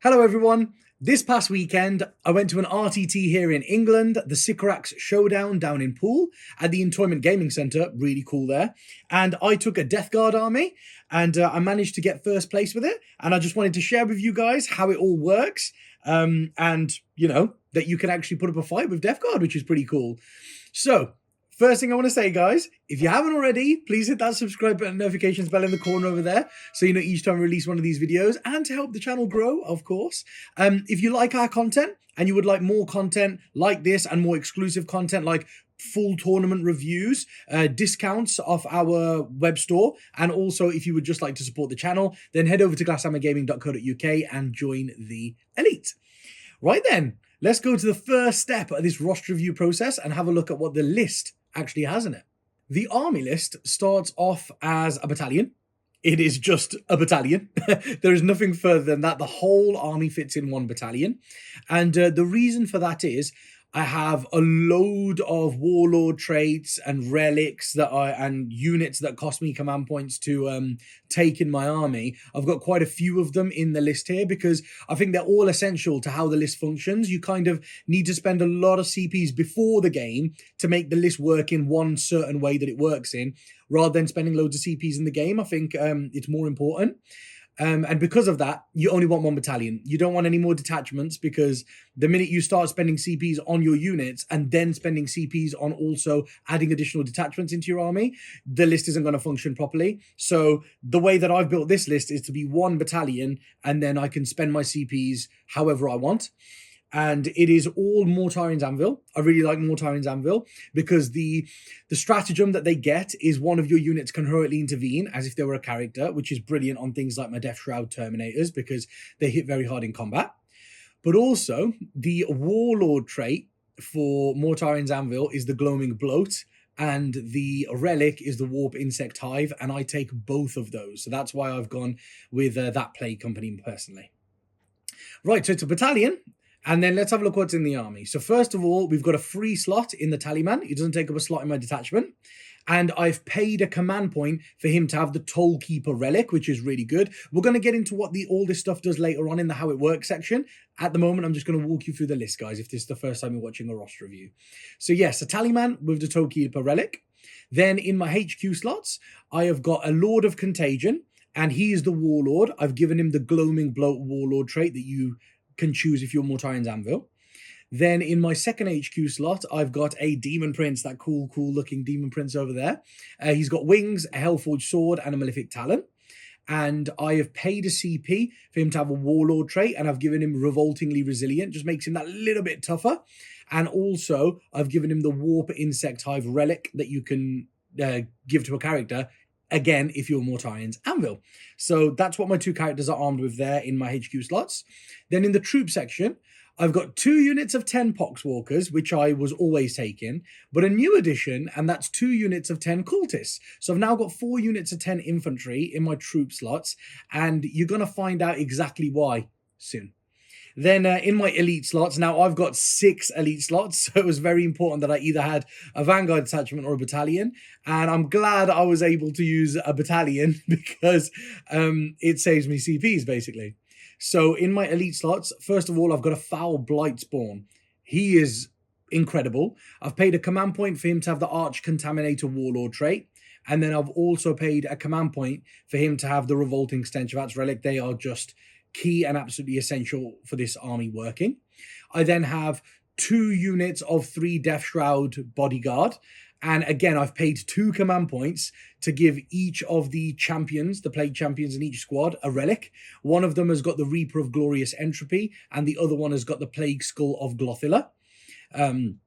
Hello everyone. This past weekend, I went to an RTT here in England, the Sycorax Showdown down in Poole at the Entoyment Gaming Centre, really cool there. And I took a Death Guard army and I managed to get first place with it. And I just wanted to share with you guys how it all works. And, you know, that you can actually put up a fight with Death Guard, which is pretty cool. So, first thing I want to say, guys, if you haven't already, please hit that subscribe button, notifications bell in the corner over there, so you know each time I release one of these videos, and to help the channel grow, of course. If you like our content, and you would like more content like this, and more exclusive content like full tournament reviews, discounts off our web store, and also if you would just like to support the channel, then head over to glasshammergaming.co.uk and join the elite. Right then, let's go to the first step of this roster review process and have a look at what the list actually has in it. The army list starts off as a battalion. It is just a battalion. There is nothing further than that. The whole army fits in one battalion. And the reason for that is I have a load of warlord traits and relics and units that cost me command points to take in my army. I've got quite a few of them in the list here because I think they're all essential to how the list functions. You kind of need to spend a lot of CPs before the game to make the list work in one certain way that it works in, rather than spending loads of CPs in the game. I think it's more important. And because of that, you only want one battalion. You don't want any more detachments because the minute you start spending CPs on your units and then spending CPs on also adding additional detachments into your army, the list isn't going to function properly. So the way that I've built this list is to be one battalion, and then I can spend my CPs however I want. And it is all Mortarian's Anvil. I really like Mortarian's Anvil because the stratagem that they get is one of your units can heroically intervene as if they were a character, which is brilliant on things like my Death Shroud Terminators because they hit very hard in combat. But also, the Warlord trait for Mortarian's Anvil is the Gloaming Bloat, and the Relic is the Warp Insect Hive, and I take both of those. So that's why I've gone with that play company personally. Right, so it's a battalion. And then let's have a look what's in the army. So first of all, we've got a free slot in the Tallyman. It doesn't take up a slot in my detachment. And I've paid a command point for him to have the Tollkeeper Relic, which is really good. We're going to get into what all this stuff does later on in the how it works section. At the moment, I'm just going to walk you through the list, guys, if this is the first time you're watching a roster review. So yes, a Tallyman with the Tollkeeper Relic. Then in my HQ slots, I have got a Lord of Contagion, and he is the Warlord. I've given him the Gloaming Bloat Warlord trait that you can choose if you're Mortarian's Anvil. Then in my second HQ slot, I've got a Demon Prince, that cool looking Demon Prince over there. He's got wings, a Hellforged sword, and a Malefic Talon. And I have paid a CP for him to have a Warlord trait, and I've given him Revoltingly Resilient, just makes him that little bit tougher. And also, I've given him the Warp Insect Hive Relic that you can give to a character, again, if you're Mortarian's Anvil. So that's what my two characters are armed with there in my HQ slots. Then in the troop section, I've got 2 units of 10 Poxwalkers, which I was always taking, but a new addition, and that's 2 units of 10 Cultists. So I've now got 4 units of 10 infantry in my troop slots, and you're going to find out exactly why soon. Then in my elite slots, now I've got 6 elite slots, so it was very important that I either had a Vanguard detachment or a battalion, and I'm glad I was able to use a battalion because it saves me CPs, basically. So in my elite slots, first of all, I've got a Foul Blightspawn. He is incredible. I've paid a command point for him to have the Arch Contaminator Warlord trait, and then I've also paid a command point for him to have the Revolting Stench-Vats Relic. They are just key and absolutely essential for this army working. I then have 2 units of 3 Death Shroud Bodyguard. And again, I've paid 2 command points to give each of the champions, the Plague Champions in each squad, a relic. One of them has got the Reaper of Glorious Entropy, and the other one has got the Plague Skull of Glothilla. And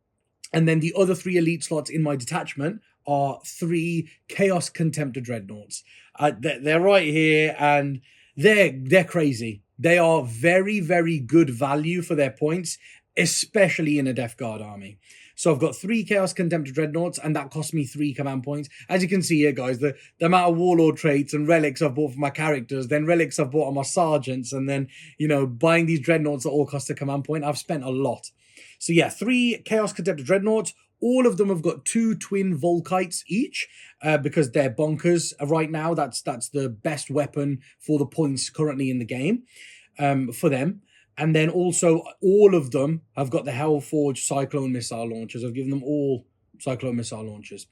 then the other 3 elite slots in my detachment are 3 Chaos Contemptor Dreadnoughts. They're right here, and they're crazy. They are very, very good value for their points, especially in a Death Guard army. So I've got 3 Chaos Contemptor Dreadnoughts, and that cost me 3 command points. As you can see here, guys, the amount of Warlord traits and relics I've bought for my characters, then relics I've bought on my sergeants, and then, you know, buying these Dreadnoughts that all cost a command point. I've spent a lot. So yeah, 3 Chaos Contemptor Dreadnoughts. All of them have got 2 twin Volkites each because they're bonkers right now. That's the best weapon for the points currently in the game. for them. And then also all of them have got the Hellforge Cyclone missile launchers. I've given them all Cyclone missile launchers.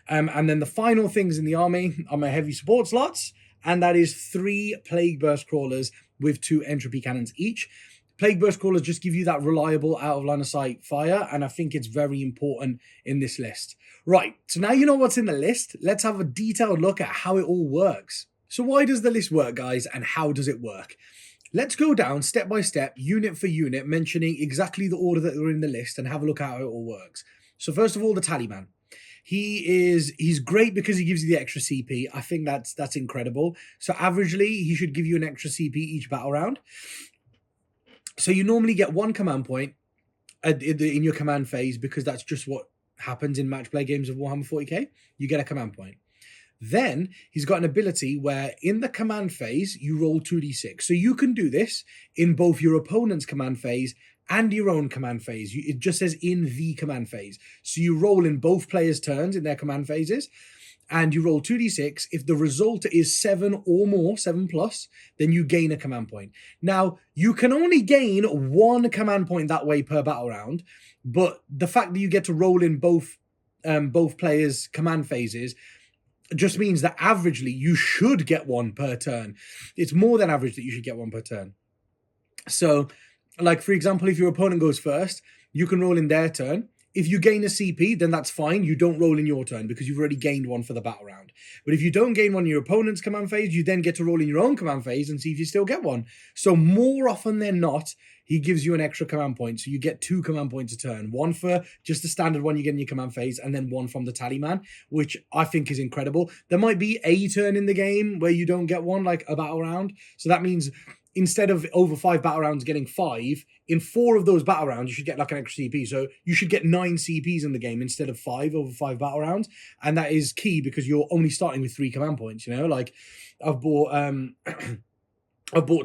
And then the final things in the army are my heavy support slots, and that is 3 Plague Burst Crawlers with 2 Entropy Cannons each. Plague Burst Crawlers just give you that reliable out of line of sight fire, and I think it's very important in this list. Right, so now you know what's in the list, let's have a detailed look at how it all works. So why does the list work, guys, and how does it work? Let's go down step by step, unit for unit, mentioning exactly the order that they're in the list and have a look at how it all works. So first of all, the Tallyman. He's great because he gives you the extra CP. I think that's incredible. So averagely, he should give you an extra CP each battle round. So you normally get 1 command point in your command phase, because that's just what happens in match play games of Warhammer 40k. You get a command point. Then he's got an ability where in the command phase, you roll 2d6. So you can do this in both your opponent's command phase and your own command phase. It just says in the command phase. So you roll in both players' turns in their command phases, and you roll 2d6. If the result is 7 or more, 7 plus, then you gain a command point. Now, you can only gain 1 command point that way per battle round, but the fact that you get to roll in both players' command phases just means that averagely you should get 1 per turn. It's more than average that you should get 1 per turn. So, like, for example, if your opponent goes first, you can roll in their turn. If you gain a CP, then that's fine. You don't roll in your turn because you've already gained 1 for the battle round. But if you don't gain 1 in your opponent's command phase, you then get to roll in your own command phase and see if you still get 1. So more often than not, he gives you an extra command point. So you get 2 command points a turn. 1 for just the standard one you get in your command phase, and then 1 from the Tallyman, which I think is incredible. There might be a turn in the game where you don't get 1, like a battle round. So that means instead of over 5 battle rounds getting 5, in 4 of those battle rounds, you should get like an extra CP. So you should get 9 CPs in the game instead of 5 over 5 battle rounds. And that is key because you're only starting with 3 command points, you know? Like, I've bought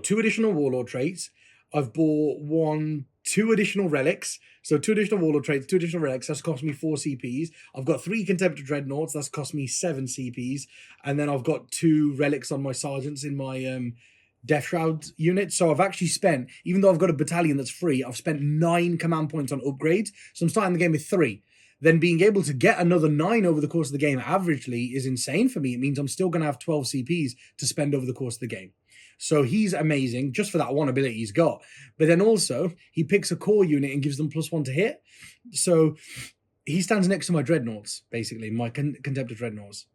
2 additional Warlord traits. I've bought 2 additional relics. So 2 additional Warlord traits, 2 additional relics. That's cost me 4 CPs. I've got 3 Contemptor Dreadnoughts. That's cost me 7 CPs. And then I've got 2 relics on my sergeants in my Death Shroud unit. So I've actually spent, even though I've got a battalion that's free, I've spent 9 command points on upgrades. So I'm starting the game with 3. Then being able to get another 9 over the course of the game averagely is insane for me. It means I'm still going to have 12 CPs to spend over the course of the game. So he's amazing just for that one ability he's got. But then also, he picks a core unit and gives them +1 to hit. So he stands next to my Dreadnoughts, basically, my Contemptor Dreadnoughts.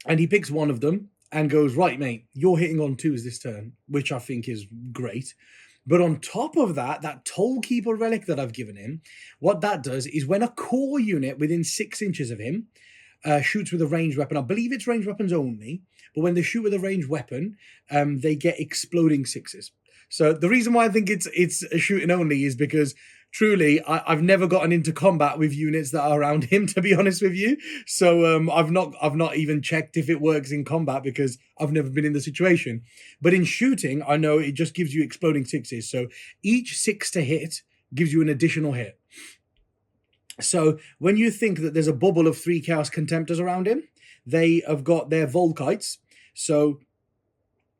And he picks one of them and goes, right, mate, you're hitting on 2s this turn, which I think is great. But on top of that, that Tollkeeper relic that I've given him, what that does is when a core unit within 6 inches of him shoots with a ranged weapon, I believe it's ranged weapons only, but when they shoot with a ranged weapon, they get exploding 6s. So the reason why I think it's a shooting only is because truly, I've never gotten into combat with units that are around him, to be honest with you. So I've not even checked if it works in combat because I've never been in the situation. But in shooting, I know it just gives you exploding 6s. So each 6 to hit gives you an additional hit. So when you think that there's a bubble of 3 Chaos Contemptors around him, they have got their Volkites. So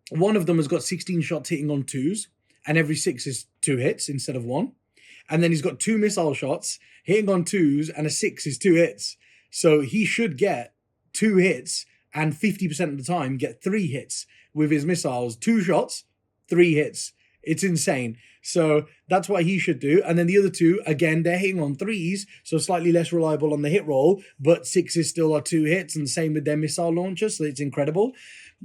one of them has got 16 shots hitting on 2s, and every 6 is 2 hits instead of 1. And then he's got 2 missile shots hitting on 2s, and a 6 is 2 hits. So he should get 2 hits, and 50% of the time get 3 hits with his missiles. 2 shots, 3 hits. It's insane. So that's what he should do. And then the other 2, again, they're hitting on 3s, so slightly less reliable on the hit roll, but 6s still are 2 hits, and same with their missile launchers, so it's incredible.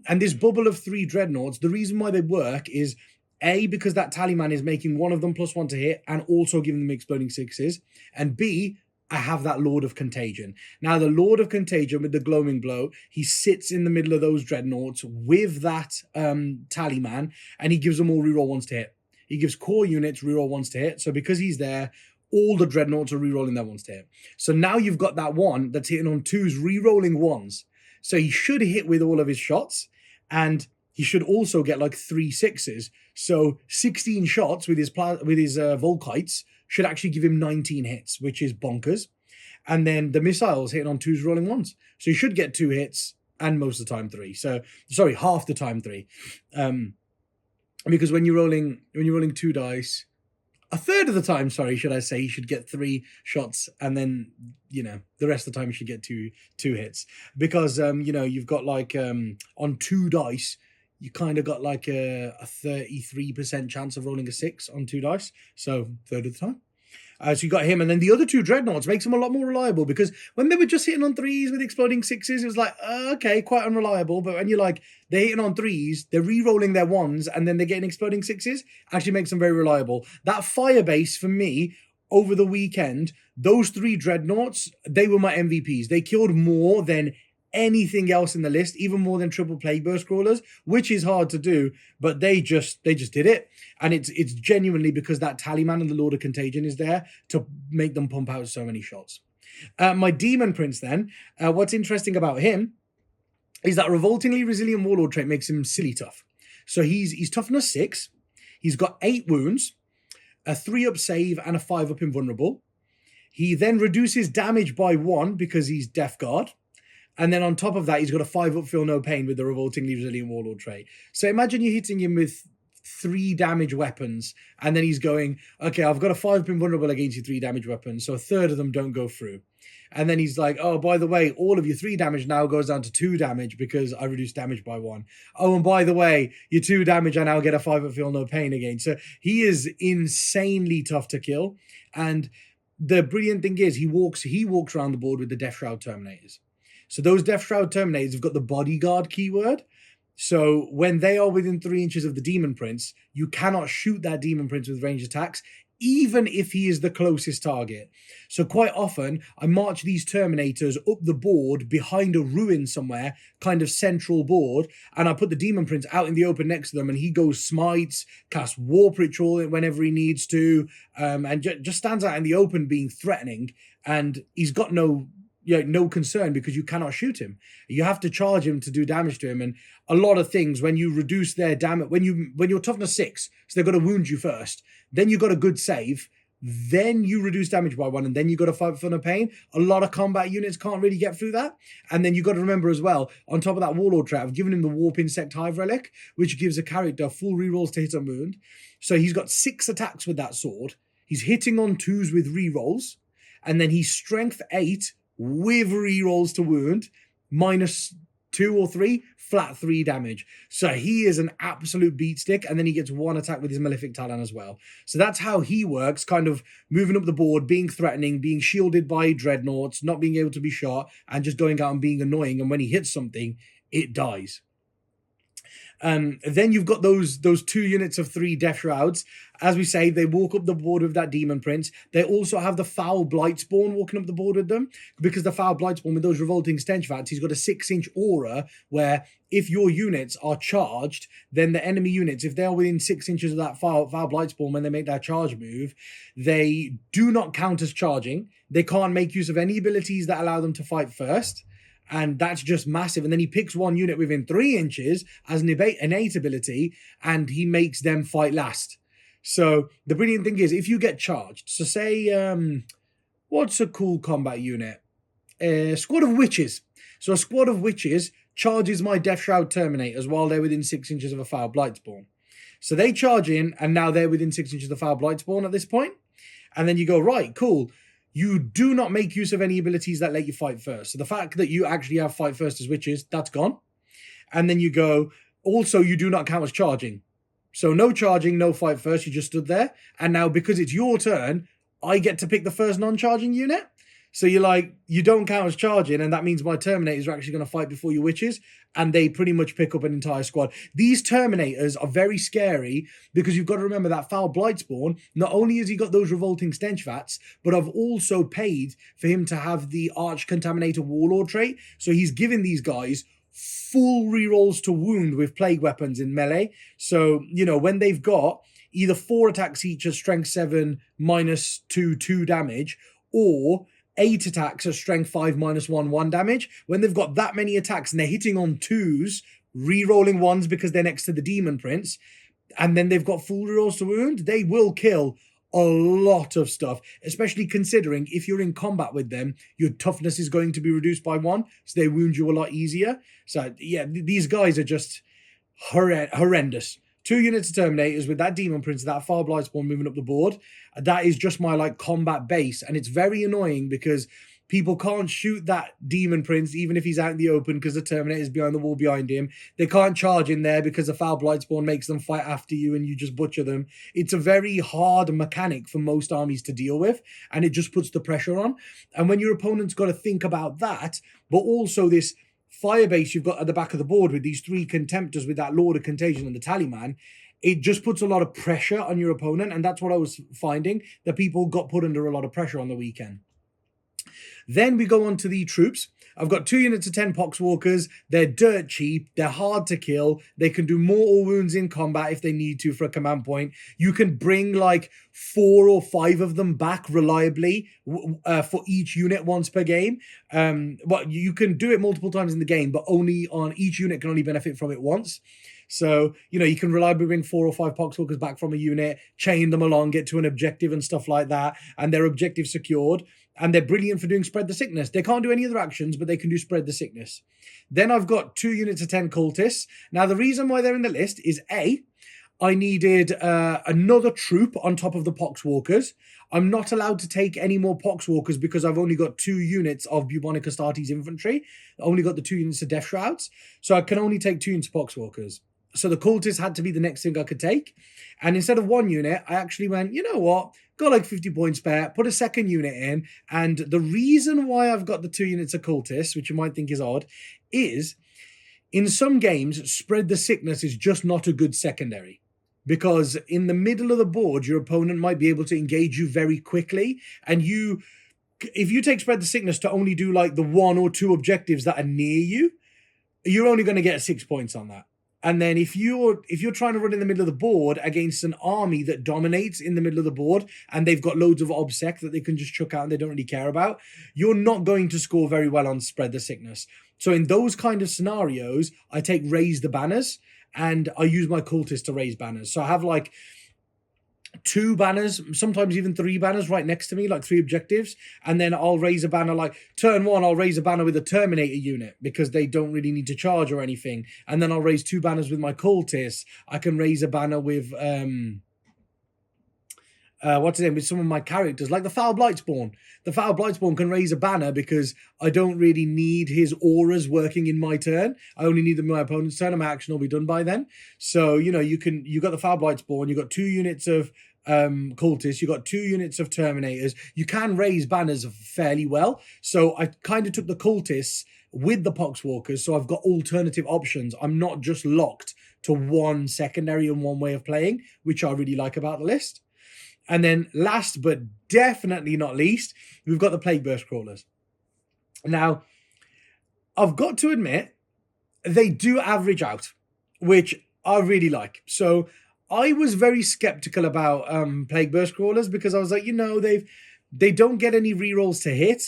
And this bubble of 3 Dreadnoughts, the reason why they work is A, because that Tallyman is making one of them +1 to hit and also giving them exploding 6s. And B, I have that Lord of Contagion. Now, the Lord of Contagion with the glowing blow, he sits in the middle of those Dreadnoughts with that Tallyman, and he gives them all reroll 1s to hit. He gives core units reroll 1s to hit. So because he's there, all the Dreadnoughts are rerolling their 1s to hit. So now you've got that one that's hitting on 2s, rerolling 1s. So he should hit with all of his shots, and he should also get like 3 6s. So 16 shots with his Volkites should actually give him 19 hits, which is bonkers. And then the missiles hitting on 2s, rolling 1s. So he should get 2 hits and most of the time 3. So, sorry, half the time 3. because when you're rolling two dice, a third of the time, sorry, should I say, you should get 3 shots, and then the rest of the time you should get two hits, because you've got like on 2 dice you kind of got like a 33% chance of rolling a 6 on 2 dice, so third of the time. So you got him, and then the other 2 dreadnoughts makes him a lot more reliable, because when they were just hitting on 3s with exploding 6s, it was like, okay, quite unreliable. But when you're like, they're hitting on 3s, they're re-rolling their 1s, and then they're getting exploding 6s, actually makes them very reliable. That Firebase, for me, over the weekend, those 3 dreadnoughts, they were my MVPs. They killed more than anything else in the list, even more than triple plague burst crawlers, which is hard to do, but they just did it. And it's genuinely because that Tallyman and the Lord of Contagion is there to make them pump out so many shots. My Demon Prince then, what's interesting about him is that Revoltingly Resilient Warlord trait makes him silly tough. So he's toughness 6, he's got 8 wounds, a 3-up save and a 5-up invulnerable. He then reduces damage by 1 because he's Death Guard. And then on top of that, he's got a 5-up feel no pain with the Revoltingly Resilient Warlord trait. So imagine you're hitting him with 3 damage weapons, and then he's going, okay, I've got a 5-up invulnerable against your 3 damage weapons, so a third of them don't go through. And then he's like, oh, by the way, all of your 3 damage now goes down to 2 damage because I reduced damage by 1. Oh, and by the way, your 2 damage I now get a 5-up feel no pain again. So he is insanely tough to kill. And the brilliant thing is he walks around the board with the Death Shroud Terminators. So those Death Shroud Terminators have got the bodyguard keyword. So when they are within 3 inches of the Demon Prince, you cannot shoot that Demon Prince with ranged attacks, even if he is the closest target. So quite often, I march these Terminators up the board behind a ruin somewhere, kind of central board, and I put the Demon Prince out in the open next to them, and he goes smites, casts Warp Ritual whenever he needs to, and just stands out in the open being threatening, and he's got no concern because you cannot shoot him. You have to charge him to do damage to him. And a lot of things, when you reduce their damage, when you're toughness 6, so they've got to wound you first, then you got a good save, then you reduce damage by 1, and then you got to fight for no pain. A lot of combat units can't really get through that. And then you got to remember as well, on top of that Warlord trait, I've given him the Warp Insect Hive Relic, which gives a character full rerolls to hit and wound. So he's got 6 attacks with that sword. He's hitting on 2s with rerolls, and then he's strength 8 with rerolls to wound, minus 2 or 3, flat 3 damage. So he is an absolute beat stick, and then he gets 1 attack with his Malefic Talon as well. So that's how he works, kind of moving up the board, being threatening, being shielded by dreadnoughts, not being able to be shot, and just going out and being annoying, and when he hits something, it dies. Then you've got those 2 units of 3 Death Shrouds. As we say, they walk up the board with that Demon Prince. They also have the Foul Blightspawn walking up the board with them, because the Foul Blightspawn with those Revolting Stench Vats, he's got a 6-inch aura where if your units are charged, then the enemy units, if they're within 6 inches of that Foul Blightspawn when they make that charge move, they do not count as charging. They can't make use of any abilities that allow them to fight first. And that's just massive. And then he picks 1 unit within 3 inches as an innate ability, and he makes them fight last. So the brilliant thing is, if you get charged, so say, what's a cool combat unit? A squad of witches. So a squad of witches charges my Death Shroud Terminators while they're within 6 inches of a Foul Blightspawn. So they charge in, and now they're within 6 inches of the Foul Blightspawn at this point. And then you go, right, cool. You do not make use of any abilities that let you fight first. So the fact that you actually have fight first as witches, that's gone. And then you go, also, you do not count as charging. So no charging, no fight first, you just stood there. And now because it's your turn, I get to pick the first non-charging unit. So you're like, you don't count as charging, and that means my Terminators are actually going to fight before your witches, and they pretty much pick up an entire squad. These Terminators are very scary because you've got to remember that Foul Blightspawn, not only has he got those Revolting Stench Vats, but I've also paid for him to have the Arch Contaminator Warlord trait. So he's giving these guys full rerolls to wound with plague weapons in melee. So, when they've got either 4 attacks each at strength 7 minus 2 damage, or 8 attacks at strength 5 minus 1 damage. When they've got that many attacks and they're hitting on 2s, re-rolling 1s because they're next to the Demon Prince, and then they've got full rerolls to wound, they will kill a lot of stuff, especially considering if you're in combat with them, your toughness is going to be reduced by 1, so they wound you a lot easier. So yeah, these guys are just horrendous. 2 units of Terminators with that Demon Prince, that Far Blightspawn moving up the board. That is just my like combat base, and it's very annoying because people can't shoot that Demon Prince even if he's out in the open because the Terminator's behind the wall behind him. They can't charge in there because the Foul Blightspawn makes them fight after you and you just butcher them. It's a very hard mechanic for most armies to deal with, and it just puts the pressure on. And when your opponent's got to think about that, but also this Firebase you've got at the back of the board with these 3 Contemptors with that Lord of Contagion and the Tallyman, it just puts a lot of pressure on your opponent, and that's what I was finding, that people got put under a lot of pressure on the weekend. Then we go on to the troops. I've got 2 units of 10 Poxwalkers. They're dirt cheap. They're hard to kill. They can do mortal wounds in combat if they need to for a command point. You can bring like 4 or 5 of them back reliably for each unit once per game. But you can do it multiple times in the game, but only on each unit can only benefit from it once. So, you can reliably bring 4 or 5 Poxwalkers back from a unit, chain them along, get to an objective and stuff like that, and their objective secured. And they're brilliant for doing Spread the Sickness. They can't do any other actions, but they can do Spread the Sickness. Then I've got 2 units of 10 Cultists. Now, the reason why they're in the list is A, I needed another troop on top of the Poxwalkers. I'm not allowed to take any more Poxwalkers because I've only got 2 units of Bubonic Astartes infantry. I only got the 2 units of Death Shrouds. So I can only take 2 units of Poxwalkers. So the Cultists had to be the next thing I could take. And instead of 1 unit, I actually went, you know what? Got like 50 points spare, put a second unit in. And the reason why I've got the 2 units of Cultists, which you might think is odd, is in some games, Spread the Sickness is just not a good secondary. Because in the middle of the board, your opponent might be able to engage you very quickly. And if you take Spread the Sickness to only do like the 1 or 2 objectives that are near you, you're only going to get 6 points on that. And then if you're trying to run in the middle of the board against an army that dominates in the middle of the board and they've got loads of obsec that they can just chuck out and they don't really care about, you're not going to score very well on Spread the Sickness. So in those kind of scenarios, I take Raise the Banners and I use my Cultists to raise banners. So I have like 2 banners, sometimes even 3 banners right next to me, like 3 objectives. And then I'll raise a banner, like turn 1, I'll raise a banner with a Terminator unit because they don't really need to charge or anything. And then I'll raise 2 banners with my Cultists. I can raise a banner with, with some of my characters, like the Foul Blightspawn. The Foul Blightspawn can raise a banner because I don't really need his auras working in my turn. I only need them in my opponent's turn, and my action will be done by then. So, you got the Foul Blightspawn, you got 2 units of Cultists, you got 2 units of Terminators. You can raise banners fairly well. So I kind of took the Cultists with the Poxwalkers, so I've got alternative options. I'm not just locked to one secondary and one way of playing, which I really like about the list. And then last but definitely not least, we've got the Plague Burst Crawlers. Now, I've got to admit, they do average out, which I really like. So I was very skeptical about Plague Burst Crawlers because I was like, they don't get any rerolls to hit.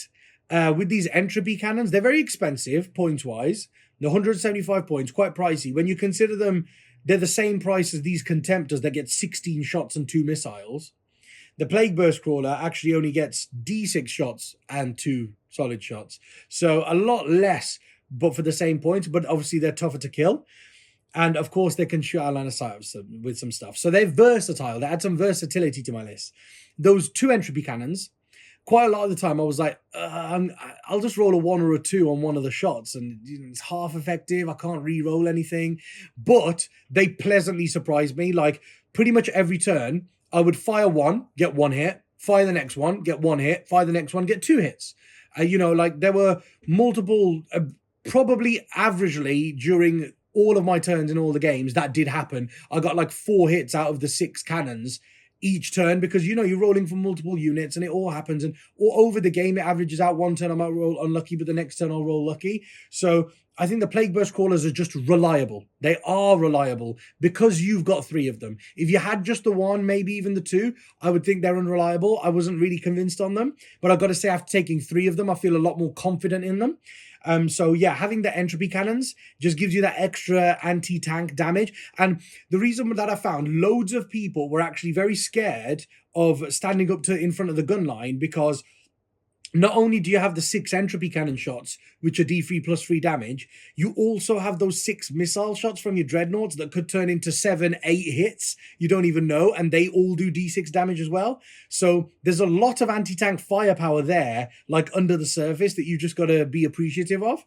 With these entropy cannons, they're very expensive points-wise. The 175 points, quite pricey. When you consider them, they're the same price as these Contemptors that get 16 shots and 2 missiles. The Plague Burst Crawler actually only gets D6 shots and 2 solid shots. So a lot less, but for the same points. But obviously they're tougher to kill. And of course they can shoot out line of sight with some stuff. So they're versatile. They add some versatility to my list. Those 2 entropy cannons, quite a lot of the time I was like, I'll just roll a 1 or a 2 on one of the shots. And it's half effective. I can't re-roll anything. But they pleasantly surprised me. Like pretty much every turn, I would fire 1, get 1 hit, fire the next one, get 1 hit, fire the next one, get 2 hits. There were multiple, probably averagely during all of my turns in all the games, that did happen. I got like 4 hits out of the 6 cannons each turn because, you're rolling from multiple units and it all happens. And over the game, it averages out. One turn I might roll unlucky, but the next turn I'll roll lucky. So I think the Plague Burst Crawlers are just reliable. They are reliable because you've got 3 of them. If you had just the 1, maybe even the 2, I would think they're unreliable. I wasn't really convinced on them. But I've got to say, after taking 3 of them, I feel a lot more confident in them. Having the entropy cannons just gives you that extra anti-tank damage. And the reason that I found loads of people were actually very scared of standing up in front of the gun line because not only do you have the 6 entropy cannon shots, which are D3 plus 3 damage, you also have those 6 missile shots from your dreadnoughts that could turn into 7, 8 hits. You don't even know, and they all do D6 damage as well. So there's a lot of anti-tank firepower there, like under the surface, that you just got to be appreciative of.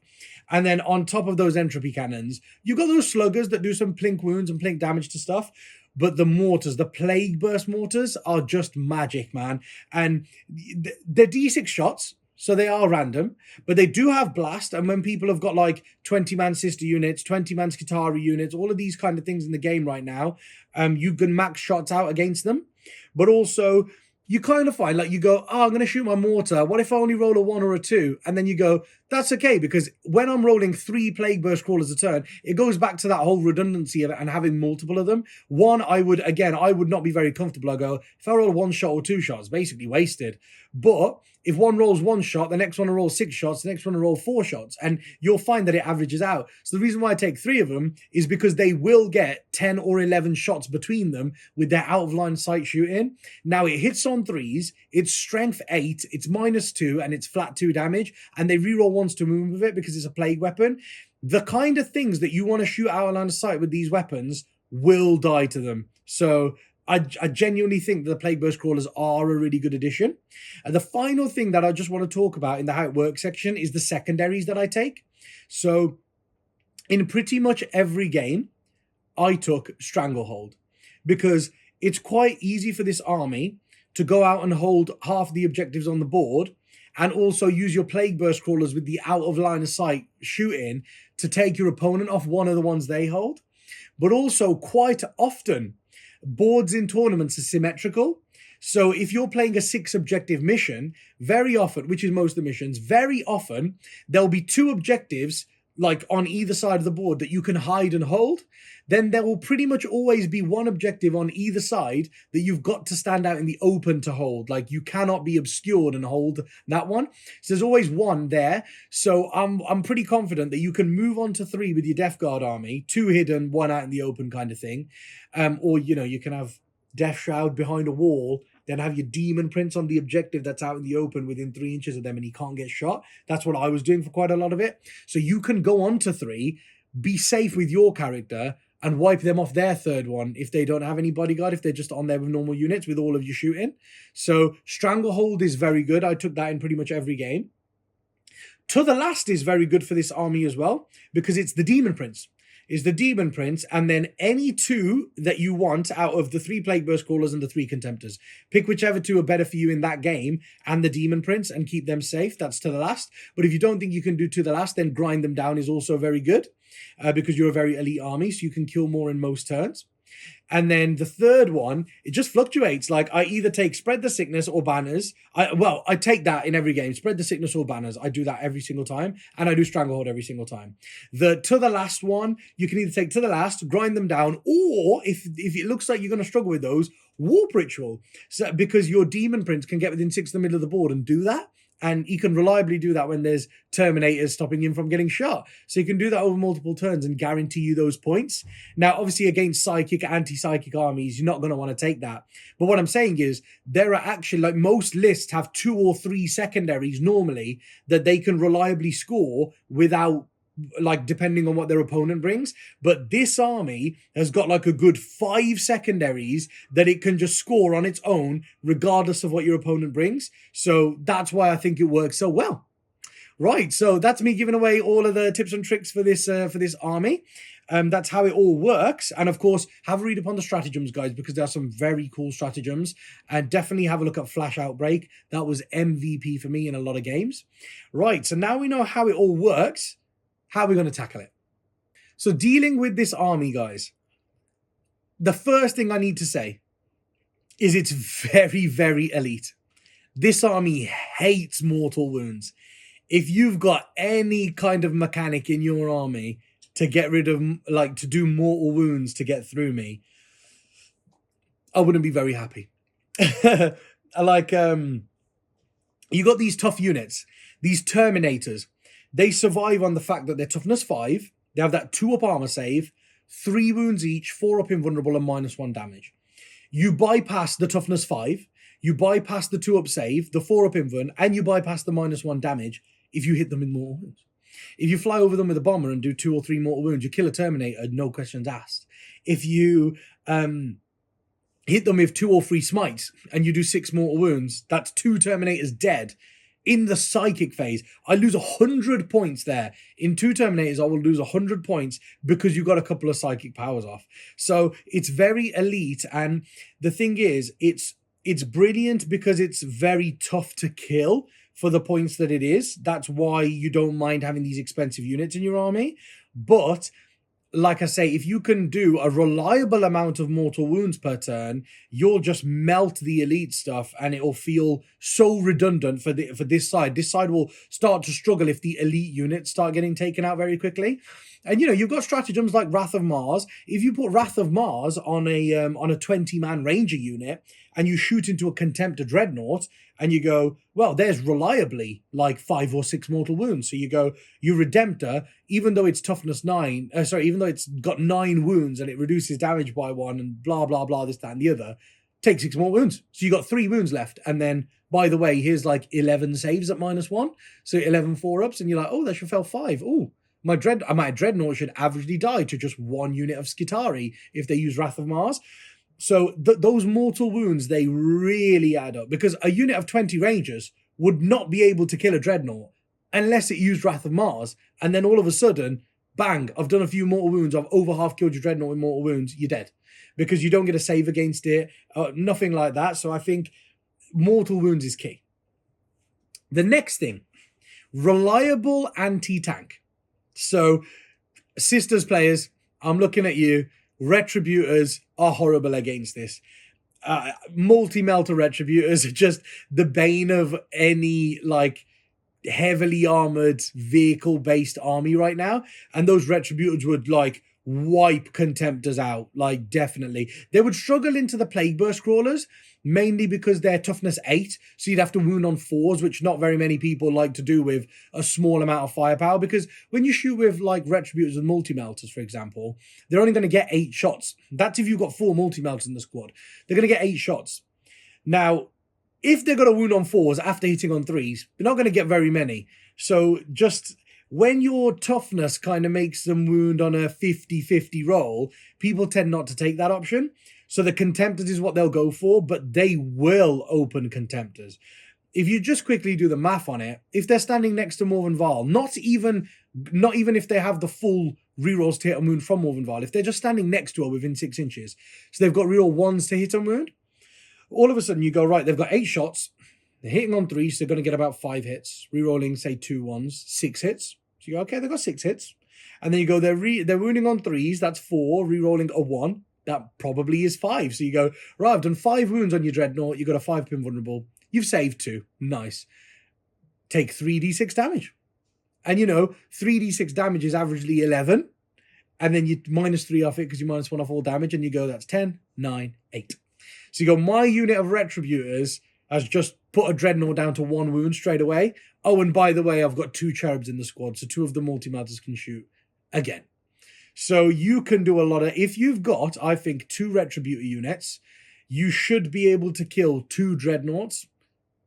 And then on top of those entropy cannons, you've got those sluggers that do some plink wounds and plink damage to stuff. But the mortars, the plague burst mortars, are just magic, man. And they're D6 shots, so they are random, but they do have blast. And when people have got like 20-man sister units, 20-man Skitarii units, all of these kind of things in the game right now, you can max shots out against them. But also, you kind of find, like, you go, oh, I'm going to shoot my mortar. What if I only roll a 1 or a 2? And then you go, that's okay, because when I'm rolling 3 Plague Burst Crawlers a turn, it goes back to that whole redundancy of it and having multiple of them. One, I would not be very comfortable. I go, if I roll 1 shot or 2 shots, basically wasted. But if one rolls 1 shot, the next one will roll 6 shots, the next one will roll 4 shots, and you'll find that it averages out. So the reason why I take 3 of them is because they will get 10 or 11 shots between them with their out of line sight shooting. Now it hits on 3s, it's strength 8, it's -2, and it's flat 2 damage, and they reroll ones to move with it because it's a plague weapon. The kind of things that you want to shoot out of line of sight with these weapons will die to them. So I genuinely think that the Plague Burst Crawlers are a really good addition. And the final thing that I just want to talk about in the how it works section is the secondaries that I take. So in pretty much every game, I took Stranglehold because it's quite easy for this army to go out and hold half the objectives on the board and also use your Plague Burst Crawlers with the out of line of sight shooting to take your opponent off one of the ones they hold. But also quite often, boards in tournaments are symmetrical. So if you're playing a 6 objective mission, very often, which is most of the missions, very often there'll be 2 objectives like on either side of the board that you can hide and hold. Then there will pretty much always be 1 objective on either side that you've got to stand out in the open to hold. Like you cannot be obscured and hold that one. So there's always 1 there. So I'm pretty confident that you can move on to 3 with your Death Guard army, 2 hidden, 1 out in the open kind of thing. Or, you can have Death Shroud behind a wall, then have your Demon Prince on the objective that's out in the open within 3 inches of them and he can't get shot. That's what I was doing for quite a lot of it. So you can go on to 3, be safe with your character, and wipe them off their 3rd one if they don't have any bodyguard, if they're just on there with normal units with all of you shooting. So Stranglehold is very good. I took that in pretty much every game. To the Last is very good for this army as well because it's the Demon Prince. Is the Demon Prince, and then any 2 that you want out of the 3 Plague Burst Crawlers and the 3 Contemptors. Pick whichever 2 are better for you in that game, and the Demon Prince, and keep them safe. That's To the Last. But if you don't think you can do To the Last, then Grind Them Down is also very good, because you're a very elite army, so you can kill more in most turns. And then the 3rd one, it just fluctuates. Like I either take Spread the Sickness or Banners. I take that in every game. Spread the Sickness or Banners. I do that every single time. And I do Stranglehold every single time. The To the Last one, you can either take To the Last, Grind Them Down, or if it looks like you're going to struggle with those, Warp Ritual. So, because your Demon Prince can get within 6 in the middle of the board and do that. And he can reliably do that when there's Terminators stopping him from getting shot. So you can do that over multiple turns and guarantee you those points. Now, obviously, against psychic, anti-psychic armies, you're not going to want to take that. But what I'm saying is, there are actually, like most lists have 2 or 3 secondaries normally that they can reliably score without, like, depending on what their opponent brings. But this army has got like a good 5 secondaries that it can just score on its own, regardless of what your opponent brings. So that's why I think it works so well. Right, so that's me giving away all of the tips and tricks for this army. That's how it all works. And of course, have a read upon the stratagems, guys, because there are some very cool stratagems. And definitely have a look at Flash Outbreak. That was MVP for me in a lot of games. Right, so now we know how it all works. How are we going to tackle it? So dealing with this army, guys, the first thing I need to say is it's very, very elite. This army hates mortal wounds. If you've got any kind of mechanic in your army to get rid of, like, to do mortal wounds to get through me, I wouldn't be very happy. Like, you got these tough units, these Terminators. They survive on the fact that they're toughness 5. They have that 2 up armor save, 3 wounds each, 4 up invulnerable, and -1 damage. You bypass the toughness 5. you bypass the 2-up save, the 4-up invuln, and you bypass the -1 damage if you hit them with mortal wounds. If you fly over them with a bomber and do 2 or 3 mortal wounds, you kill a Terminator, no questions asked. If you hit them with 2 or 3 smites and you do 6 mortal wounds, that's 2 Terminators dead. In the psychic phase, I lose 100 points there. In 2 Terminators, I will lose 100 points because you got a couple of psychic powers off. So it's very elite, and the thing is, it's brilliant because it's very tough to kill for the points that it is. That's why you don't mind having these expensive units in your army. But like I say, if you can do a reliable amount of mortal wounds per turn, you'll just melt the elite stuff and it'll feel so redundant for this side. This side will start to struggle if the elite units start getting taken out very quickly. And you've got stratagems like Wrath of Mars. If you put Wrath of Mars on a 20-man ranger unit and you shoot into a Contemptor Dreadnought and you go, well, there's reliably like 5 or 6 mortal wounds. So you go, your Redemptor, even though it's toughness 9, even though it's got 9 wounds and it reduces damage by 1 and blah, blah, blah, this, that, and the other, take 6 more wounds. So you got 3 wounds left. And then, by the way, here's like 11 saves at -1. So 11 4-ups, and you're like, oh, that should fell 5. Oh, my Dreadnought should averagely die to just 1 unit of Skitari if they use Wrath of Mars. So those mortal wounds, they really add up, because a unit of 20 Rangers would not be able to kill a Dreadnought unless it used Wrath of Mars. And then all of a sudden, bang, I've done a few mortal wounds. I've over half killed your Dreadnought with mortal wounds. You're dead because you don't get a save against it. Nothing like that. So I think mortal wounds is key. The next thing, reliable anti-tank. So Sisters players, I'm looking at you. Retributors are horrible against this. Multi-melter Retributors are just the bane of any heavily armored vehicle-based army right now. And those Retributors would wipe Contemptors out, definitely. They would struggle into the Plague Burst Crawlers, mainly because they're toughness 8, so you'd have to wound on 4s, which not very many people like to do with a small amount of firepower, because when you shoot with Retributors with multi-melters, for example, they're only going to get 8 shots. That's if you've got 4 multi-melters in the squad. They're going to get 8 shots. Now, if they're going to wound on 4s after hitting on 3s, they're not going to get very many. So just when your toughness kind of makes them wound on a 50-50 roll, people tend not to take that option. So the Contemptors is what they'll go for, but they will open Contemptors. If you just quickly do the math on it, if they're standing next to Morven Val, not even if they have the full rerolls to hit and wound from Morven Val, if they're just standing next to her within 6 inches, so they've got reroll 1s to hit and wound, all of a sudden you go, right, they've got 8 shots, they're hitting on 3, so they're going to get about 5 hits, rerolling, say, 2 1s, 6 hits. So you go, okay, they've got 6 hits. And then you go, they're wounding on 3s, that's 4, rerolling a 1. That probably is 5. So you go, right, I've done 5 wounds on your Dreadnought. You got a 5-pin vulnerable. You've saved 2. Nice. Take 3d6 damage. And 3d6 damage is averagely 11. And then you -3 off it because you -1 off all damage. And you go, that's 10, 9, 8. So you go, my unit of Retributors has just put a Dreadnought down to 1 wound straight away. Oh, and by the way, I've got 2 Cherubs in the squad. So 2 of the multi-melters can shoot again. So you can do a lot of, if you've got, I think, 2 Retributor units, you should be able to kill 2 Dreadnoughts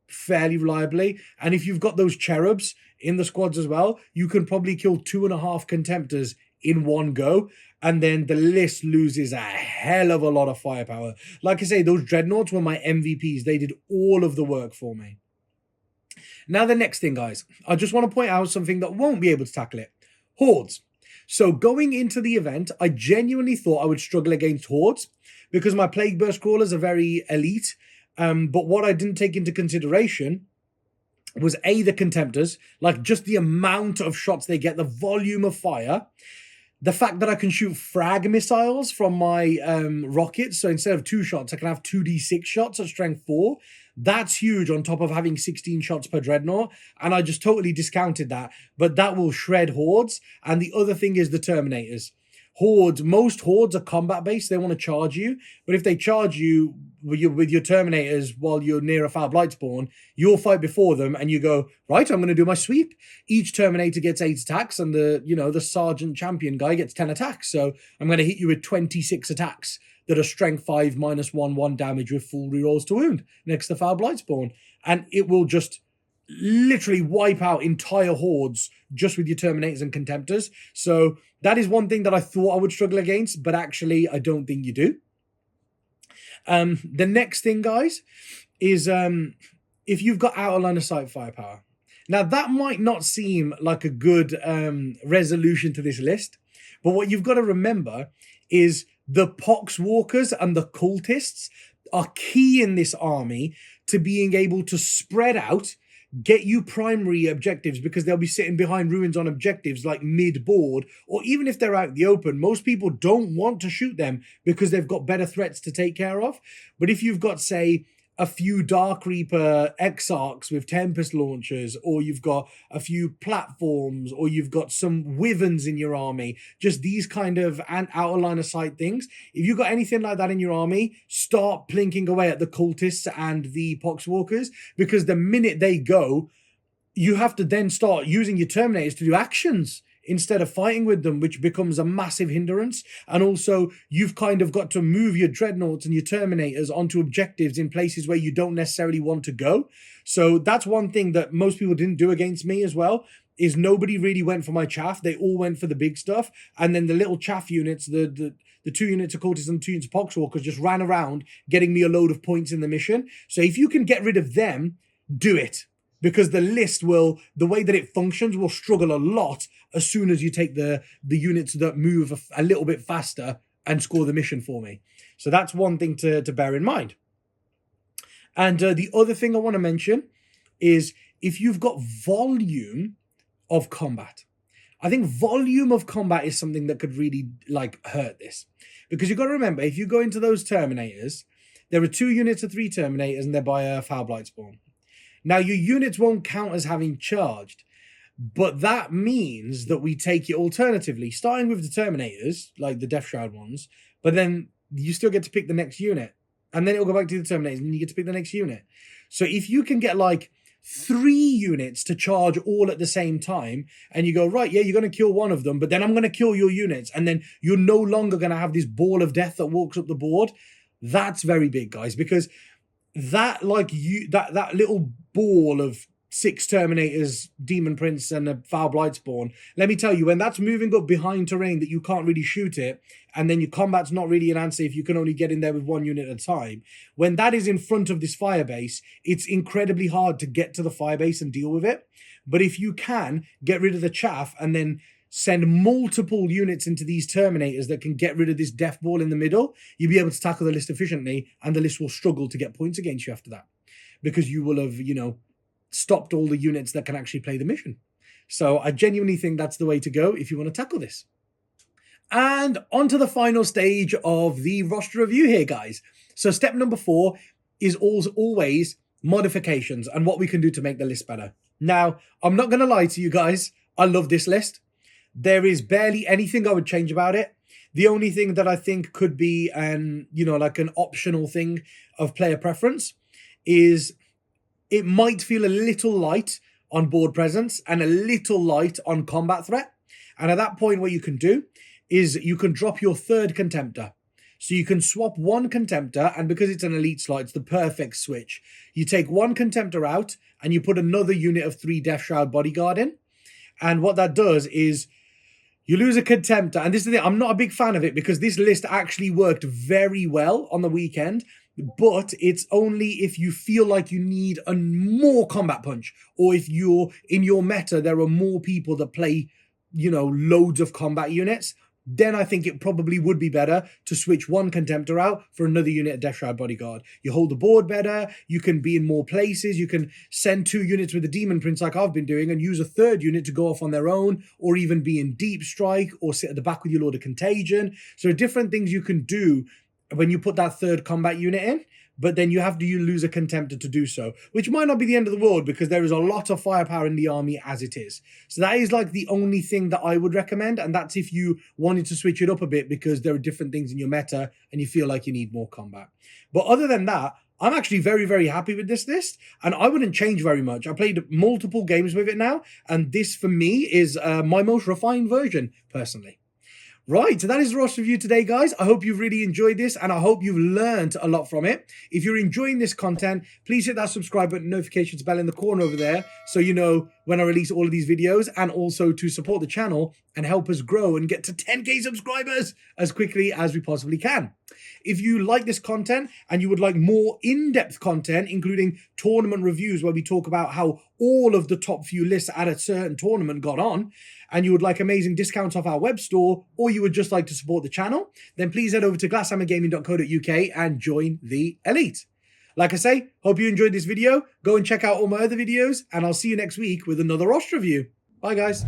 fairly reliably. And if you've got those Cherubs in the squads as well, you can probably kill 2.5 Contemptors in one go. And then the list loses a hell of a lot of firepower. Like I say, those Dreadnoughts were my MVPs. They did all of the work for me. Now the next thing, guys, I just want to point out something that won't be able to tackle it. Hordes. So going into the event, I genuinely thought I would struggle against Hordes because my Plague Burst Crawlers are very elite. But what I didn't take into consideration was the Contemptors, just the amount of shots they get, the volume of fire, the fact that I can shoot frag missiles from my rockets. So instead of 2 shots, I can have 2d6 shots at strength 4. That's huge on top of having 16 shots per Dreadnought. And I just totally discounted that. But that will shred Hordes. And the other thing is the Terminators. Hordes, most Hordes are combat based. They want to charge you, but if they charge you with your Terminators while you're near a Foul Blight spawn, you'll fight before them, and you go, right, I'm going to do my sweep. Each Terminator gets 8 attacks, and the Sergeant Champion guy gets 10 attacks. So I'm going to hit you with 26 attacks that are Strength 5 -1/1 damage with full rerolls to wound next to Foul Blight spawn, and it will just literally wipe out entire Hordes just with your Terminators and Contemptors. So that is one thing that I thought I would struggle against, but actually I don't think you do. The next thing, guys, is if you've got outer line of sight firepower. Now, that might not seem like a good resolution to this list, but what you've got to remember is the Poxwalkers and the Cultists are key in this army to being able to spread out, get you primary objectives, because they'll be sitting behind ruins on objectives like mid-board, or even if they're out in the open, most people don't want to shoot them because they've got better threats to take care of. But if you've got, say, a few Dark Reaper Exarchs with Tempest launchers, or you've got a few platforms, or you've got some Wyverns in your army, just these kind of outer line of sight things. If you've got anything like that in your army, start plinking away at the Cultists and the Poxwalkers, because the minute they go, you have to then start using your Terminators to do actions instead of fighting with them, which becomes a massive hindrance. And also, you've kind of got to move your Dreadnoughts and your Terminators onto objectives in places where you don't necessarily want to go. So that's one thing that most people didn't do against me as well, is nobody really went for my chaff. They all went for the big stuff. And then the little chaff units, the 2 units of Cultists and 2 units of Poxwalkers just ran around getting me a load of points in the mission. So if you can get rid of them, do it. Because the list will, the way that it functions, will struggle a lot as soon as you take the units that move a little bit faster and score the mission for me. So that's one thing to bear in mind. And the other thing I want to mention is if you've got volume of combat. I think volume of combat is something that could really hurt this. Because you've got to remember, if you go into those Terminators, there are 2 units of 3 Terminators and they're by a Foul Blight spawn. Now, your units won't count as having charged, but that means that we take it alternatively, starting with the Terminators, like the Death Shroud ones, but then you still get to pick the next unit. And then it'll go back to the Terminators and you get to pick the next unit. So if you can get 3 units to charge all at the same time, and you go, right, yeah, you're going to kill one of them, but then I'm going to kill your units, and then you're no longer going to have this ball of death that walks up the board, that's very big, guys, because that little ball of 6 Terminators, Demon Prince, and a Foul Blight spawn, let me tell you, when that's moving up behind terrain that you can't really shoot it, and then your combat's not really an answer if you can only get in there with 1 unit at a time, when that is in front of this firebase, it's incredibly hard to get to the firebase and deal with it. But if you can get rid of the chaff and then send multiple units into these Terminators that can get rid of this death ball in the middle, you'll be able to tackle the list efficiently, and the list will struggle to get points against you after that, because you will have, stopped all the units that can actually play the mission. So I genuinely think that's the way to go if you want to tackle this. And on to the final stage of the roster review here, guys. So step number 4 is always modifications and what we can do to make the list better. Now, I'm not going to lie to you guys. I love this list. There is barely anything I would change about it. The only thing that I think could be an optional thing of player preference is it might feel a little light on board presence and a little light on combat threat. And at that point, what you can do is you can drop your 3rd Contemptor. So you can swap 1 Contemptor, and because it's an elite slot, it's the perfect switch. You take 1 Contemptor out and you put another unit of 3 Death Shroud Bodyguard in. And what that does is you lose a Contemptor. And this is the thing, I'm not a big fan of it because this list actually worked very well on the weekend. But it's only if you feel like you need a more combat punch, or if you're in your meta, there are more people that play, loads of combat units. Then I think it probably would be better to switch 1 Contemptor out for another unit of Death Shroud Bodyguard. You hold the board better, you can be in more places, you can send 2 units with the Demon Prince like I've been doing and use a 3rd unit to go off on their own, or even be in Deep Strike, or sit at the back with your Lord of Contagion. So different things you can do when you put that 3rd combat unit in. but then you have to lose a Contemptor to do so, which might not be the end of the world because there is a lot of firepower in the army as it is. So that is like the only thing that I would recommend, and that's if you wanted to switch it up a bit because there are different things in your meta and you feel like you need more combat. But other than that, I'm actually very, very happy with this list, and I wouldn't change very much. I played multiple games with it now, and this, for me, is my most refined version, personally. Right, so that is the roster review today, guys. I hope you've really enjoyed this, and I hope you've learned a lot from it. If you're enjoying this content, please hit that subscribe button, notifications bell in the corner over there, so you know when I release all of these videos, and also to support the channel and help us grow and get to 10k subscribers as quickly as we possibly can. If you like this content and you would like more in-depth content, including tournament reviews where we talk about how all of the top few lists at a certain tournament got on, and you would like amazing discounts off our web store, or you would just like to support the channel, then please head over to glasshammergaming.co.uk and join the elite. Like I say, hope you enjoyed this video. Go and check out all my other videos, and I'll see you next week with another roster review. Bye, guys.